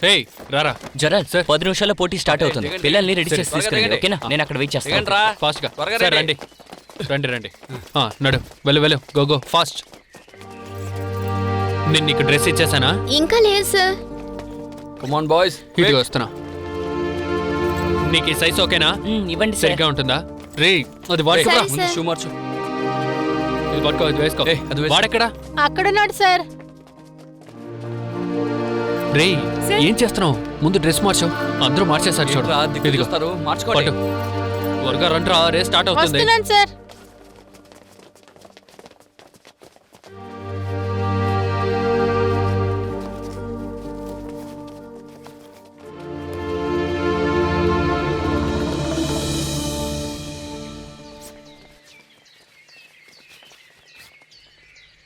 ఏయ్ రారా జరల్ సార్ 10 నిమిషాల్లో పోటీ స్టార్ట్ అవుతుంది. పిల్లల్ని రెడీ చేసి తీసుకెళ్ళండి. ఓకేనా? నేను అక్కడ వెయిట్ చేస్తాను. ఫాస్ట్ గా సార్ రండి రండి రండి నడు వెళ్ళు గో ఫాస్ట్. నేను నీకు డ్రెస్ ఇచ్చేసానా? ఇంకా లేదు సార్. కమ్ ఆన్ బాయ్స్, ఇదిగో వస్తున్నా. నీకు ఈ సైజ్ ఓకేనా? ఇవ్వండి సార్. సరిగ్గా ఉంటుందా? రే అది వాడుకోరా. సరే, సార్. షూ మార్చు. ఇది పట్టుకో, ఇది వేసుకో. అది వేసుకో. వాడెక్కడా? అక్కడున్నాడు సార్. రే ఏం చేస్తున్నావు? ముందు డ్రెస్ మార్చావు. అందరూ మార్చేసారు చూడు. ఏంట్రా, దిక్కు ఇదిగో చూస్తారు, మార్చుకోండి. పట్టు. త్వరగా రండ్రా, రేస్ స్టార్ట్ అవుతుంది. వస్తున్నాను సార్.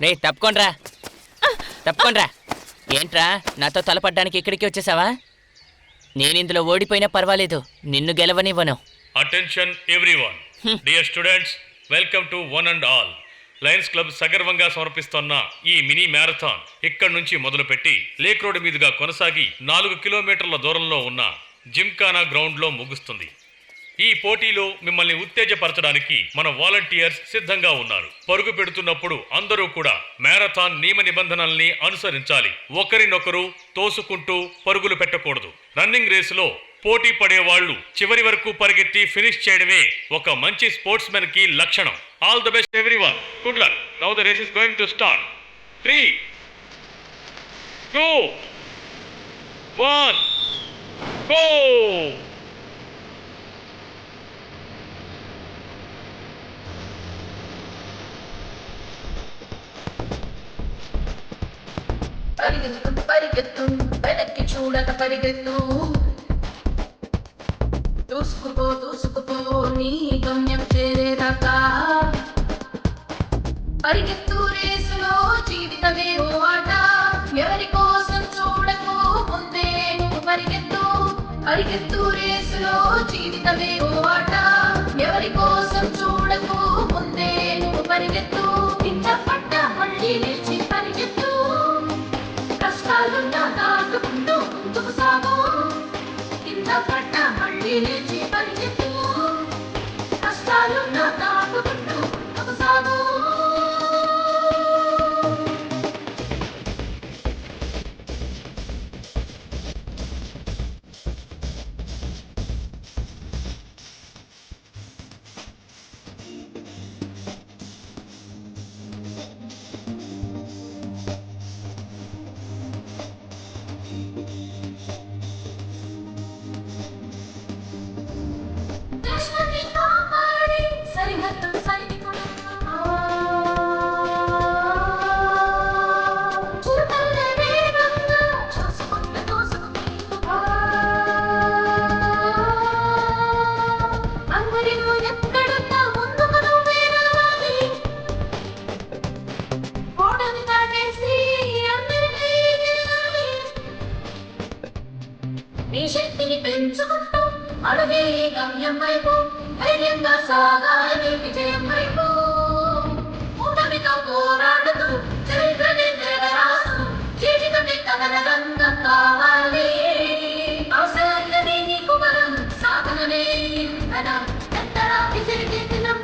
రే తప్పుకోండ్రా, తప్పుకోండ్రా. ఏంట్రా నాతో తలపడ్డానికి ఇక్కడికి వచ్చేసావా? నేను ఇందులో ఓడిపోయినా పర్వాలేదు, నిన్ను గెలవనివ్వను. Attention everyone, dear students, welcome to one and all. Lions club సగర్వంగా సమర్పిస్తున్న ఈ మినీ మ్యారథాన్ ఇక్కడి నుంచి మొదలుపెట్టి లేక్ రోడ్ మీదుగా కొనసాగి 4 కిలోమీటర్ల దూరంలో ఉన్న జిమ్ఖానా గ్రౌండ్లో ముగుస్తుంది. ఈ పోటీలో మిమ్మల్ని ఉత్తేజపరచడానికి మన వాలంటీర్స్ సిద్ధంగా ఉన్నారు. పరుగు పెడుతున్నప్పుడు అందరూ కూడా మ్యారథాన్ నియమ నిబంధనల్ని అనుసరించాలి. ఒకరినొకరు తోసుకుంటూ పరుగులు పెట్టకూడదు. రన్నింగ్ రేసులో పోటీ పడే వాళ్ళు చివరి వరకు పరిగెత్తి ఫినిష్ చేయడమే ఒక మంచి స్పోర్ట్స్ మెన్ కి లక్షణం. All the best everyone. Good luck. Now the race is going to start. 3 2 1 go. పరిగెత్తు పరిగెత్తు వెనక్కి చూడక పరిగెత్తు, దూసుకుపో దూసుకుపో నీ గమ్యం చేరేదాకా. పరిగెత్తు రేసులో జీవితమే ఓ ఆట, ఎవరి కోసం చూడకు ముందే నువ్వు పరిగెత్తు. పరిగెత్తు రేసులో జీవితమే ఓ ఆట, ఎవరి కోసం చూడకు ముందే నువ్వు పరిగెత్తు. కింద పడ్డ మళ్ళీ లేచి పరిగెత్తు, కష్టాలున్నా దాటుకుంటూ ముందుకు సాగు. కింద పడ్డ మళ్ళీ లేచి పరిగెత్తు, కష్టాలున్నా దాటుకుంటూ ముందుకు సాగు. దేశాన్ని కాపాడే సరిహద్దు సైనికుడు, చురుకైన వేగంగా చూసుకుంటూ దూసుకుపోతూ, అందరిలో ఎక్కడున్నా ముందుకు నువ్వే రావాలి. ఓడని దాటేసి అందరినీ గెలవాలి. నీ శక్తిని పెంచుకుంటూ అడుగే గమ్యం వైపు, ధైర్యంగా సాగాలి విజయం వైపు. కూటమితో పోరాడుతూ చరిత్రని తిరగరాస్తూ జీవితమే కథన రంగం కావాలి. అవసరమే నీకు బలం, సాధనమే ఇంధనం, ఎంతరా విసిరితే దినం.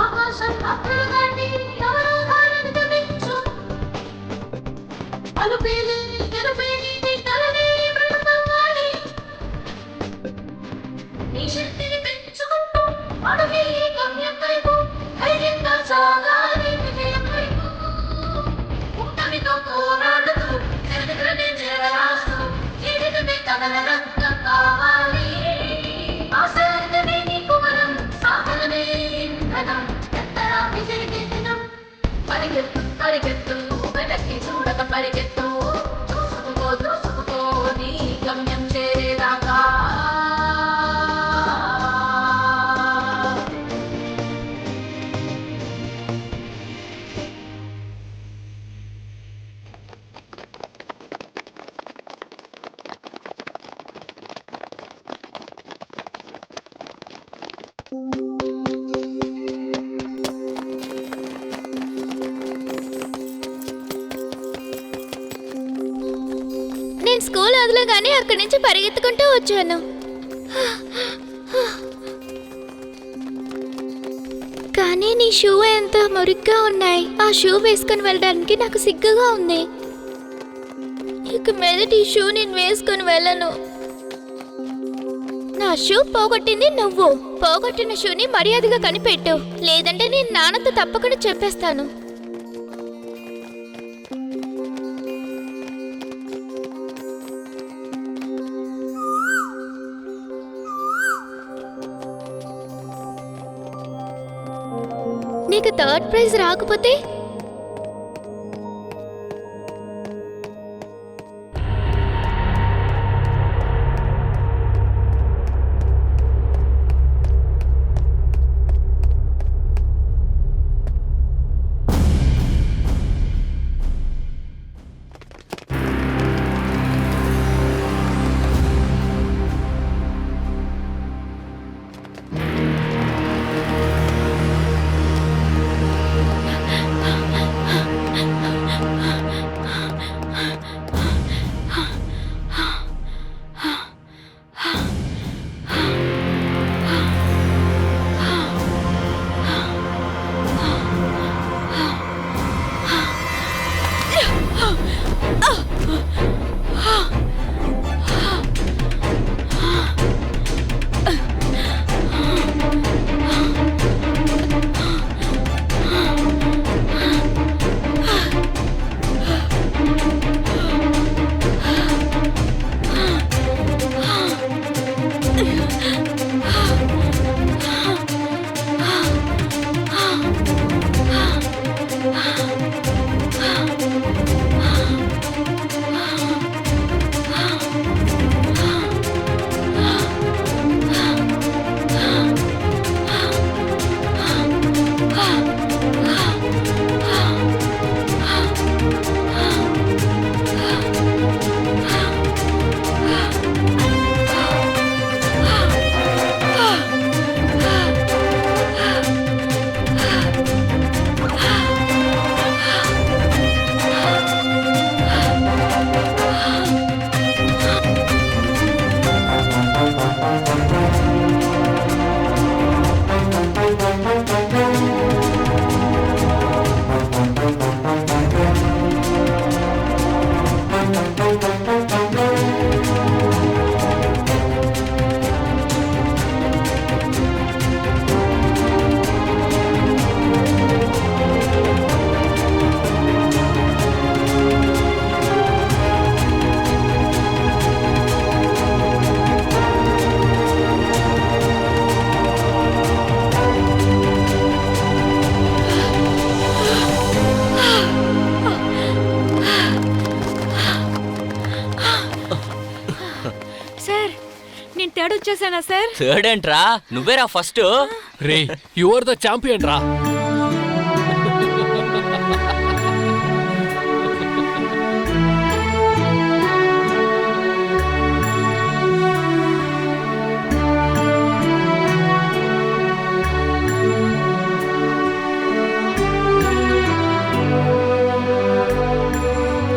ఆకాశం అప్పుడు దాటి ఎవరో హారని గమనించు, అలుపేలి గెలుపేలి నీ తలనే బ్రతకాలి. నీ శక్తిని పెంచుకుంటూ అడుగే గమ్యం వైపు, ధైర్యంగా సాగాలి విజయం వైపు. కూటమితో పోరాడుతూ చరిత్రని చేరరాస్తూ జీవితమే కథన రంగం కావాలి. అవసరమే నీకు బలం, సాధనమే ఇంధనం, ఎంతరా విజయ దినం. పరిగెత్తు పరిగెత్తు వెనక్కి చూడక పరిగెత్తు చూసుకో నీ గమ్యం చేరేదాకా నేను స్కూల్ వదలగానే అక్కడి నుంచి పరిగెత్తుకుంటూ వచ్చాను. కానీ నీ షూ ఎంత మురిగ్గా ఉన్నాయి. ఆ షూ వేసుకొని వెళ్ళడానికి నాకు సిగ్గుగా ఉంది. ఇక మీదట ఈ షూ నేను వేసుకొని వెళ్ళను. నా షూ పోగొట్టింది నువ్వు. పోగొట్టిన షూని మర్యాదగా కనిపెట్టు, లేదంటే నేను నాన్నతో తప్పకుండా చెప్పేస్తాను. నీకు థర్డ్ ప్రైజ్ రాకపోతే వచ్చేసానా సార్? థర్డ్ ఏంట్రా, నువ్వేరా ఫస్ట్. రే యు ఆర్ ద ఛాంపియన్ రా.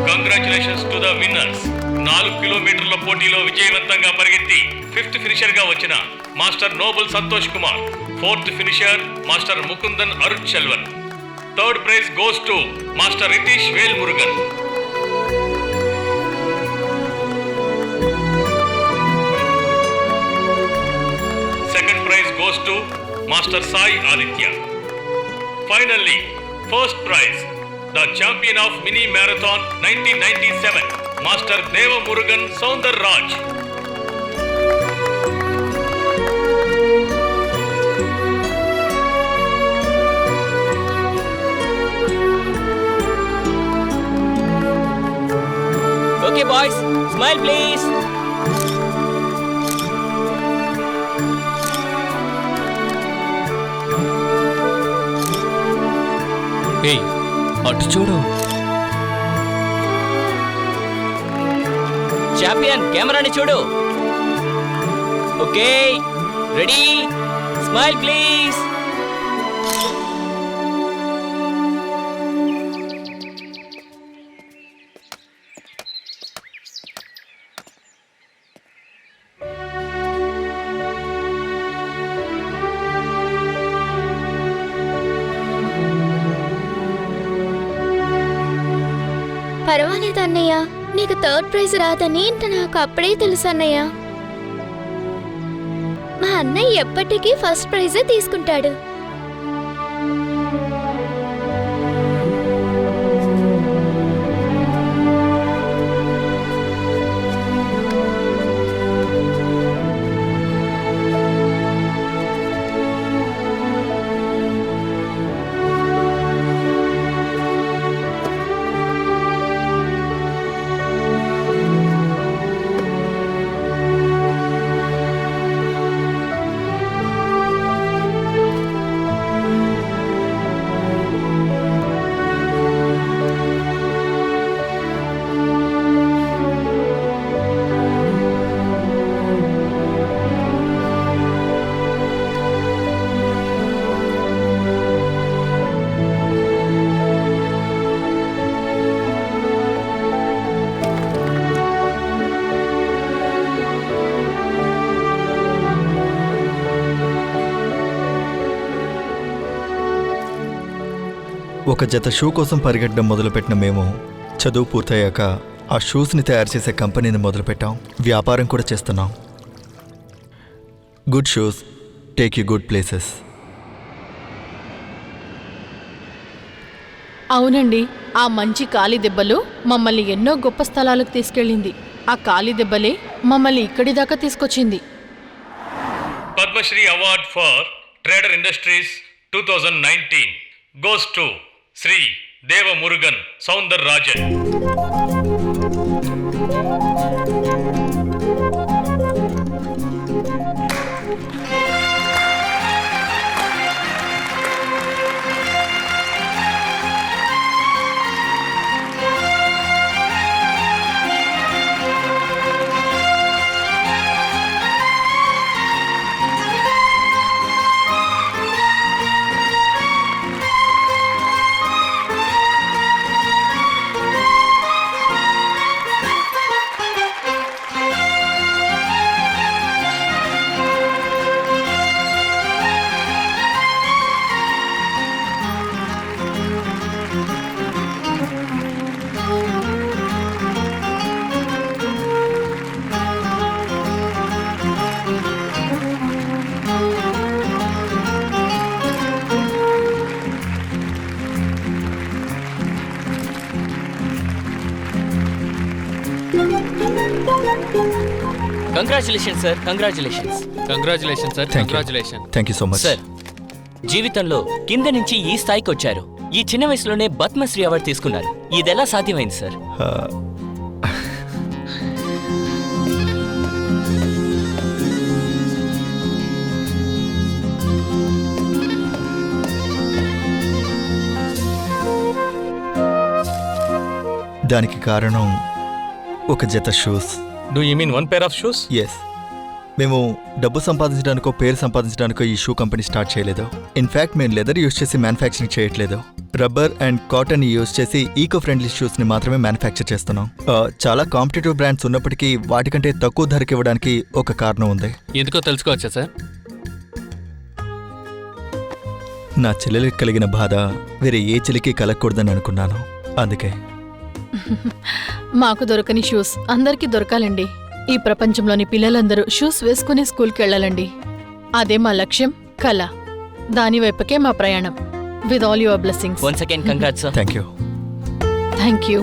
Congratulations to the winners. 4 కిలోమీటర్ల పోటీలో విజయవంతంగా పరిగెత్తి 5th ఫినిషర్ గా వచ్చిన master Noble Santosh Kumar, 4th finisher master Mukundan Arun Chelvan. Third prize goes to master Ritish Vel Murugan. Second prize goes to master Sai Aditya. Finally first prize, the champion of mini marathon 1997, Master Deva Murugan Soundar Raj. Okay boys, smile please. ఏయ్ అటు చూడు. Champion కెమెరాని చూడు. Okay ready, smile please. పర్వాలేదు అన్నయ్య, నీకు third prize రాదని నాకు అప్పుడే తెలుసు అన్నయ్య. మా అన్నయ్య ఎప్పటికీ ఫస్ట్ ప్రైజే తీసుకుంటాడు. ఒక జత షూ కోసం పరిగెట్టడం మొదలుపెట్టిన మేము చదువు పూర్తయ్యాక ఆ షూస్ని తయారు చేసే కంపెనీని మొదలుపెట్టాం. వ్యాపారం కూడా చేస్తున్నాం. Good shoes take you good places. అవునండి, ఆ మంచి కాలి దెబ్బలు మమ్మల్ని ఎన్నో గొప్ప స్థలాలకు తీసుకెళ్ళింది. ఆ కాలి దెబ్బలే మమ్మల్ని ఇక్కడి దాకా తీసుకొచ్చింది. Padmashri award for trader industries 2019 goes to Shri Deva Murugan Soundar Rajan. Congratulation sir, congratulations. Congratulation sir, congratulation. Thank you so much. Sir, జీవితంలో కింద నుంచి ఈ స్థాయికి వచ్చారు. ఈ చిన్న వయసులోనే పద్మశ్రీ అవార్డు తీసుకున్నారు. ఇదెలా సాధ్యమైంది సార్? దానికి కారణం ఒక జత shoes. Do you mean one pair of shoes? Yes. మేము డబ్బు సంపాదించడానికో పేరు సంపాదించడానికో ఈ షూ కంపెనీ స్టార్ట్ చేయలేదు. ఇన్ఫ్యాక్ట్ మేము లెదర్ యూజ్ చేసి మ్యానుఫ్యాక్చరింగ్ చేయట్లేదు. రబ్బర్ అండ్ కాటన్ యూజ్ చేసి ఈకో ఫ్రెండ్లీ షూస్ని మాత్రమే మ్యానుఫ్యాక్చర్ చేస్తున్నాం. చాలా కాంపిటేటివ్ బ్రాండ్స్ ఉన్నప్పటికీ వాటికంటే తక్కువ ధరకి ఇవ్వడానికి ఒక కారణం ఉంది. ఎందుకో తెలుసుకోవచ్చా సార్? నా చెల్లెలికి కలిగిన బాధ వేరే ఏ చెల్లికి కలగకూడదని అనుకున్నాను. అందుకే. మాకు దొరకని షూస్ అందరికీ దొరకాలండి. ఈ ప్రపంచంలోని పిల్లలందరూ షూస్ వేసుకుని స్కూల్కి వెళ్ళాలండి. అదే మా లక్ష్యం, కళ. దాని వైపుకే మా ప్రయాణం. With all your blessings. Once again congrats sir. Thank you. Thank you.